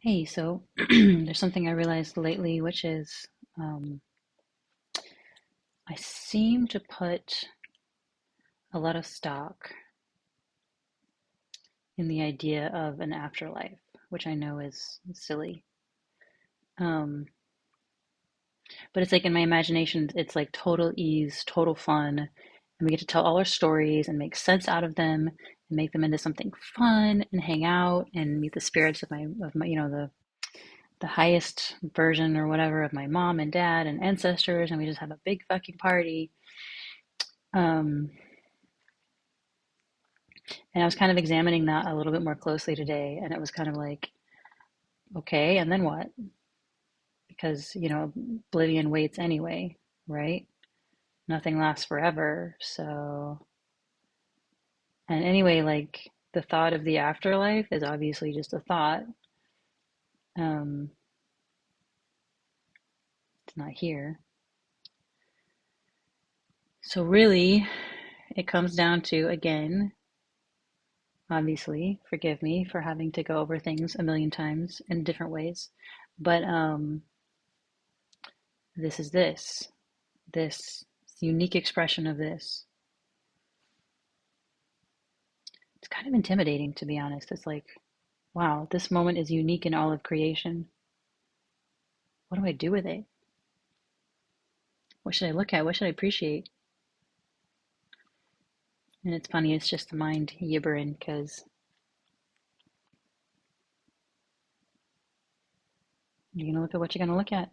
Hey, so there's something I realized lately, which is um, I seem to put a lot of stock in the idea of an afterlife, which I know is silly. Um, but it's like in my imagination, it's like total ease, total fun, and we get to tell all our stories and make sense out of them and make them into something fun and hang out and meet the spirits of my the highest version or whatever of my mom and dad and ancestors, and we just have a big fucking party. Um, And I was kind of examining that a little bit more closely today, and it was kind of like, okay, and then what? Because, oblivion waits anyway, right? Nothing lasts forever. So, and anyway, like the thought of the afterlife is obviously just a thought. Um, it's not here. So, really, it comes down to, again, obviously, forgive me for having to go over things a million times in different ways, but this is this unique expression of this. It's kind of intimidating, to be honest. It's like, wow, this moment is unique in all of creation. What do I do with it? What should I look at? What should I appreciate? And it's funny, it's just the mind gibbering because you're going to look at what you're going to look at.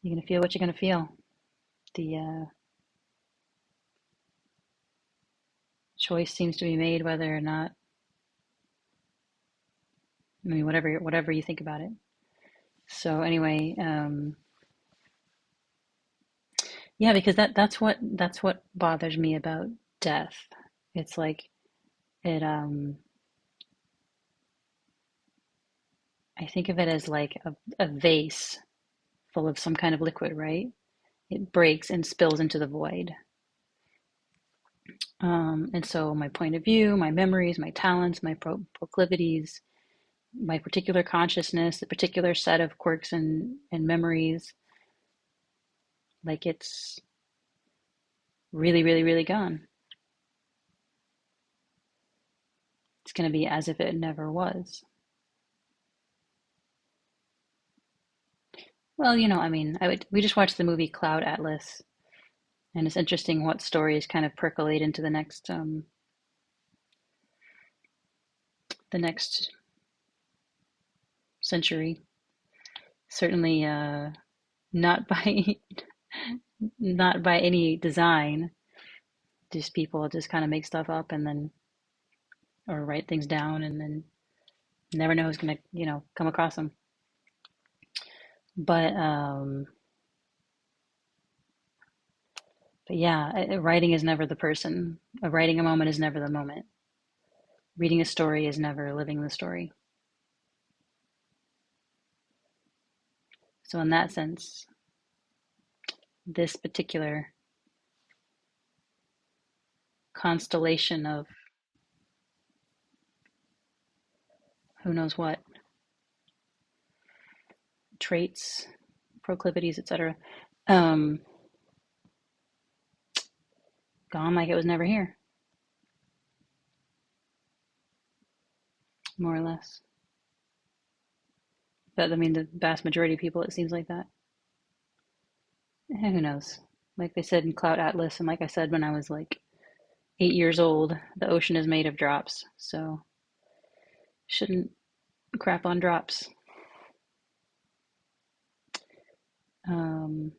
You're going to feel what you're going to feel. The choice seems to be made whether or not, I mean, whatever you think about it. So anyway, yeah, because that's what bothers me about death. It's like it I think of it as like a vase full of some kind of liquid, right? It breaks and spills into the void. And so my point of view, my memories, my talents, my proclivities, my particular consciousness, the particular set of quirks and memories, like it's really, really, really gone. It's going to be as if it never was. Well, I mean, we just watched the movie Cloud Atlas, and it's interesting what stories kind of percolate into the next century. Certainly, not by not by any design. Just people just kind of make stuff up and then or write things down and then never know who's gonna come across them. But yeah, writing is never the person. Writing a moment is never the moment. Reading a story is never living the story. So in that sense, this particular constellation of who knows what traits, proclivities, etc., um, gone like it was never here, more or less. But I mean, the vast majority of people, it seems like that. Who knows? Like they said in Cloud Atlas, and like I said when I was like 8 years old, the ocean is made of drops. So shouldn't crap on drops. Um,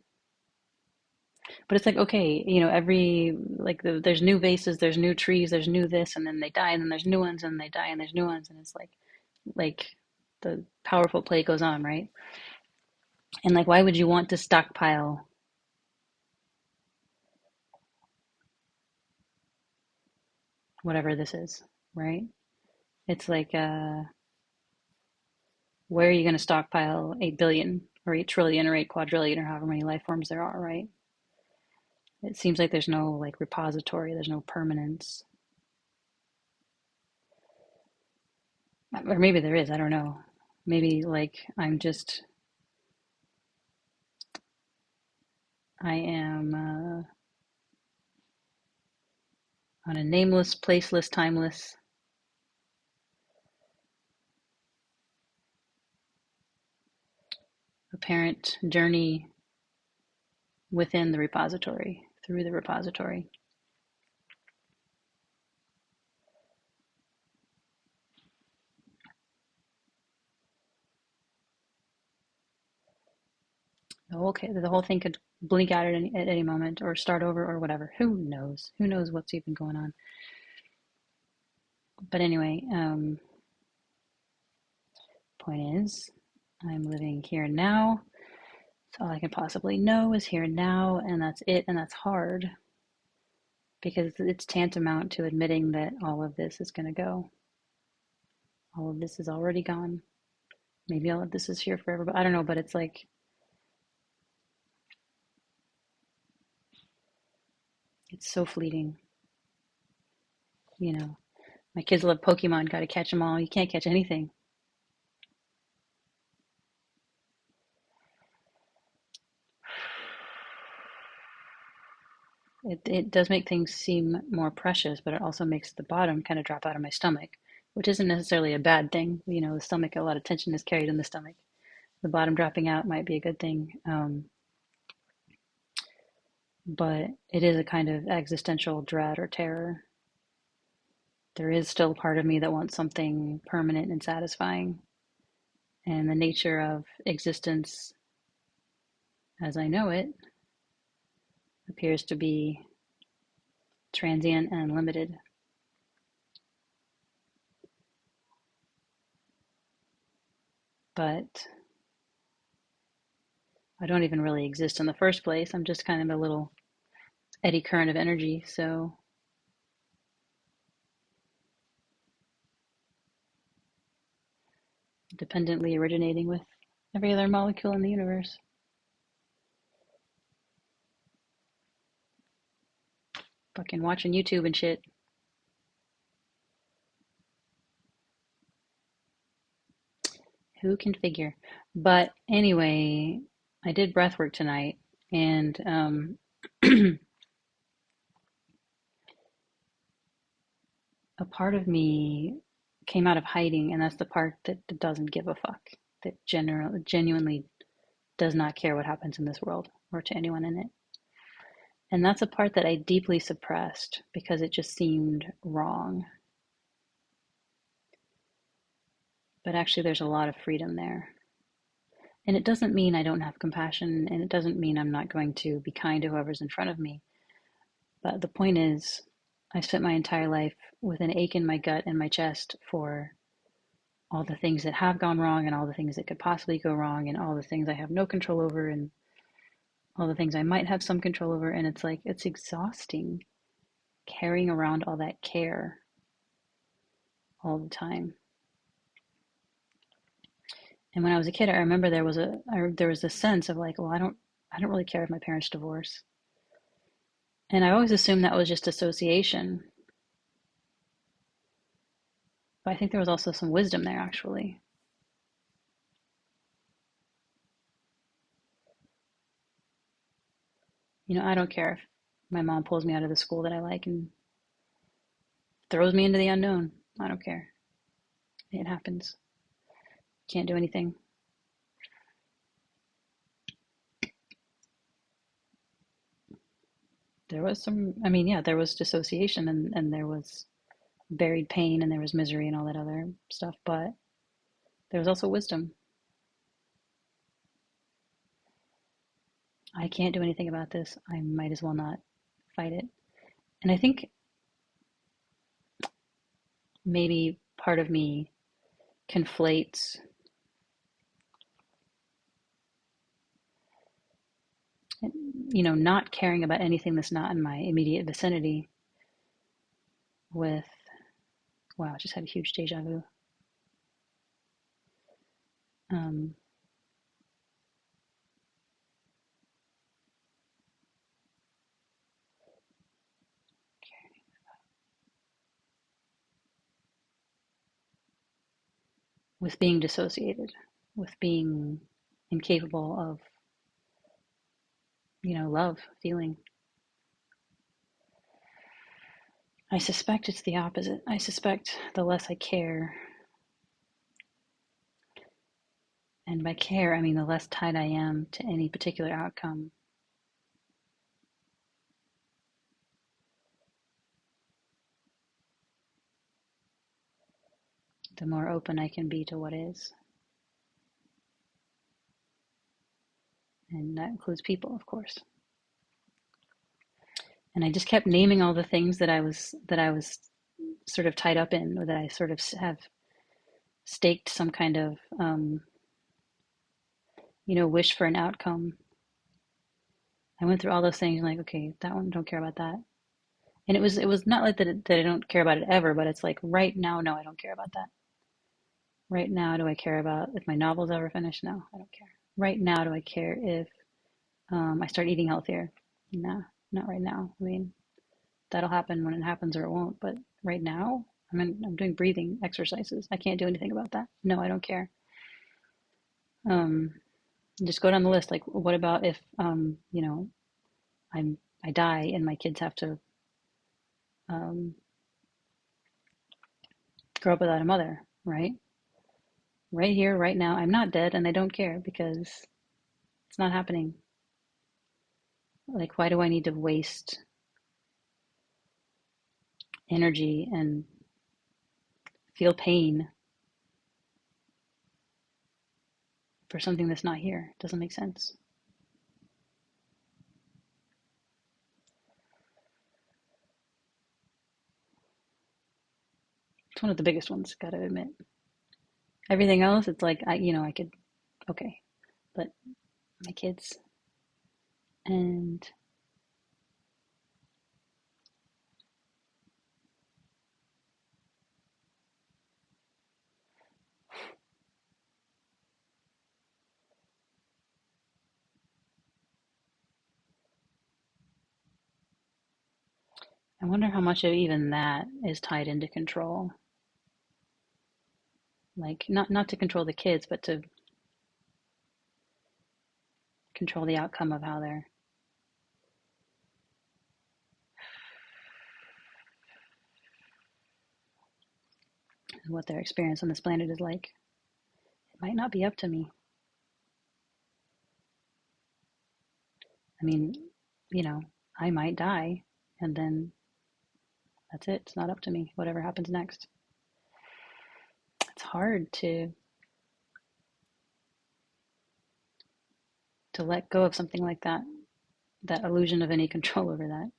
but it's like, okay, every like there's new vases, there's new trees, there's new this, and then they die, and then there's new ones, and they die, and there's new ones, and it's like the powerful play goes on, right? And like, why would you want to stockpile whatever this is, right? It's like, where are you going to stockpile 8 billion or 8 trillion or 8 quadrillion or however many life forms there are, right? It seems like there's no like repository, there's no permanence. Or maybe there is, I don't know. Maybe like I am on a nameless, placeless, timeless apparent journey within the repository, through the repository. Okay, the whole thing could blink out at any moment or start over or whatever. Who knows? Who knows what's even going on? But anyway, point is, I'm living here and now. So all I can possibly know is here and now, and that's it, and that's hard because it's tantamount to admitting that all of this is going to go. All of this is already gone. Maybe all of this is here forever, but I don't know, but it's like it's so fleeting. You know, my kids love Pokemon, got to catch them all. You can't catch anything. It does make things seem more precious, but it also makes the bottom kind of drop out of my stomach, which isn't necessarily a bad thing. You know, the stomach, a lot of tension is carried in the stomach. The bottom dropping out might be a good thing, but it is a kind of existential dread or terror. There is still a part of me that wants something permanent and satisfying, and the nature of existence as I know it appears to be transient and limited. But I don't even really exist in the first place. I'm just kind of a little eddy current of energy. So dependently originating with every other molecule in the universe. Fucking watching YouTube and shit. Who can figure? But anyway, I did breath work tonight, and a part of me came out of hiding, and that's the part that doesn't give a fuck, that genuinely does not care what happens in this world or to anyone in it. And that's a part that I deeply suppressed because it just seemed wrong. But actually, there's a lot of freedom there. And it doesn't mean I don't have compassion, and it doesn't mean I'm not going to be kind to whoever's in front of me. But the point is, I spent my entire life with an ache in my gut and my chest for all the things that have gone wrong and all the things that could possibly go wrong and all the things I have no control over and all the things I might have some control over. And it's like, it's exhausting carrying around all that care all the time. And when I was a kid, I remember there was a sense of like, well, I don't really care if my parents divorce. And I always assumed that was just association. But I think there was also some wisdom there, actually. You know, I don't care if my mom pulls me out of the school that I like and throws me into the unknown. I don't care. It happens. Can't do anything. There was some, I mean, yeah, there was dissociation and there was buried pain and there was misery and all that other stuff, but there was also wisdom. I can't do anything about this. I might as well not fight it. And I think maybe part of me conflates, you know, not caring about anything that's not in my immediate vicinity with, wow, I just had a huge deja vu. Um, with being dissociated, with being incapable of, love, feeling. I suspect it's the opposite. I suspect the less I care, and by care, I mean the less tied I am to any particular outcome, the more open I can be to what is. And that includes people, of course. And I just kept naming all the things that I was sort of tied up in, or that I sort of have staked some kind of wish for an outcome. I went through all those things like, okay, that one, don't care about that. And it was not like that I don't care about it ever, but it's like right now, no, I don't care about that. Right now, do I care about if my novel's ever finished? No, I don't care. Right now, do I care if I start eating healthier? Nah, not right now. I mean, that'll happen when it happens or it won't. But right now, I'm doing breathing exercises. I can't do anything about that. No, I don't care. Um, just go down the list. Like, what about if I'm I die and my kids have to um, grow up without a mother, right? Right here, right now. I'm not dead, and I don't care because it's not happening. Like, why do I need to waste energy and feel pain for something that's not here? It doesn't make sense. It's one of the biggest ones, gotta admit. Everything else, it's like I could, okay, but my kids, and I wonder how much of even that is tied into control. Like, not to control the kids, but to control the outcome of how they're what their experience on this planet is like. It might not be up to me. I mean, you know, I might die, and then that's it. It's not up to me. Whatever happens next. It's hard to let go of something like that, that illusion of any control over that.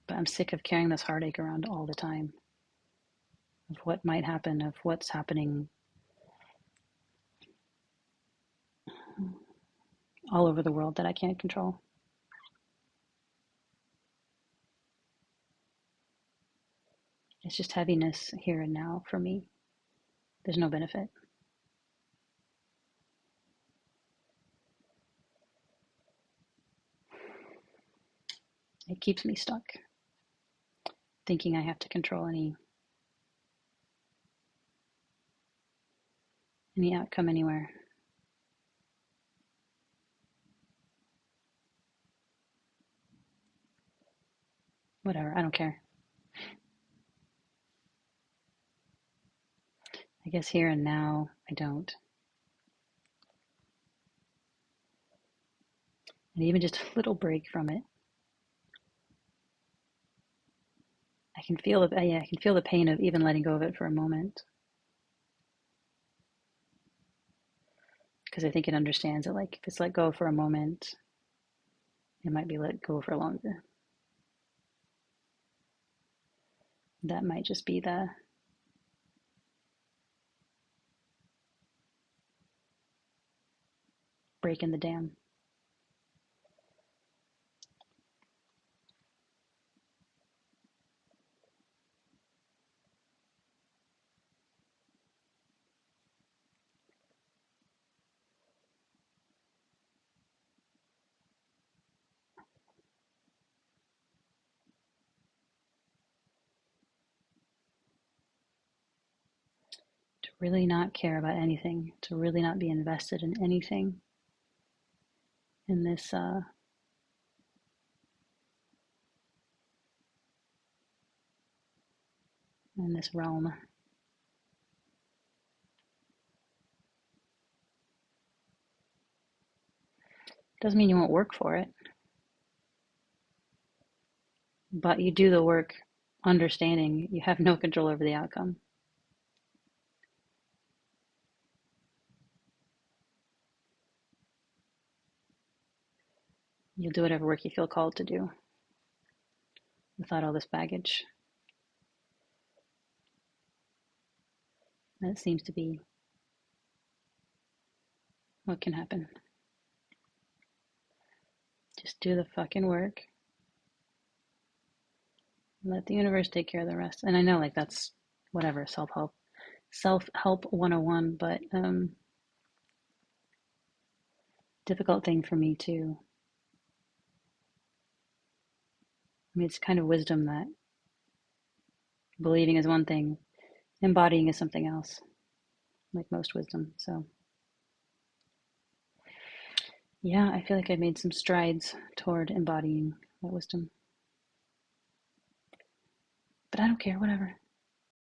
But I'm sick of carrying this heartache around all the time, of what might happen, of what's happening all over the world that I can't control. It's just heaviness here and now for me. There's no benefit. It keeps me stuck, thinking I have to control any outcome anywhere. Whatever, I don't care. I guess here and now, I don't. And even just a little break from it, I can feel the pain of even letting go of it for a moment, because I think it understands that, like, if it's let go for a moment, it might be let go for longer. That might just be the break in the dam. really not care about anything, to really not be invested in anything in this realm. Doesn't mean you won't work for it, but you do the work understanding you have no control over the outcome. You'll do whatever work you feel called to do without all this baggage. That seems to be what can happen. Just do the fucking work. Let the universe take care of the rest. And I know, like, that's whatever, self-help 101, but difficult thing for me to, I mean, it's kind of wisdom that believing is one thing, embodying is something else, like most wisdom. So yeah, I feel like I made some strides toward embodying that wisdom. But I don't care, whatever.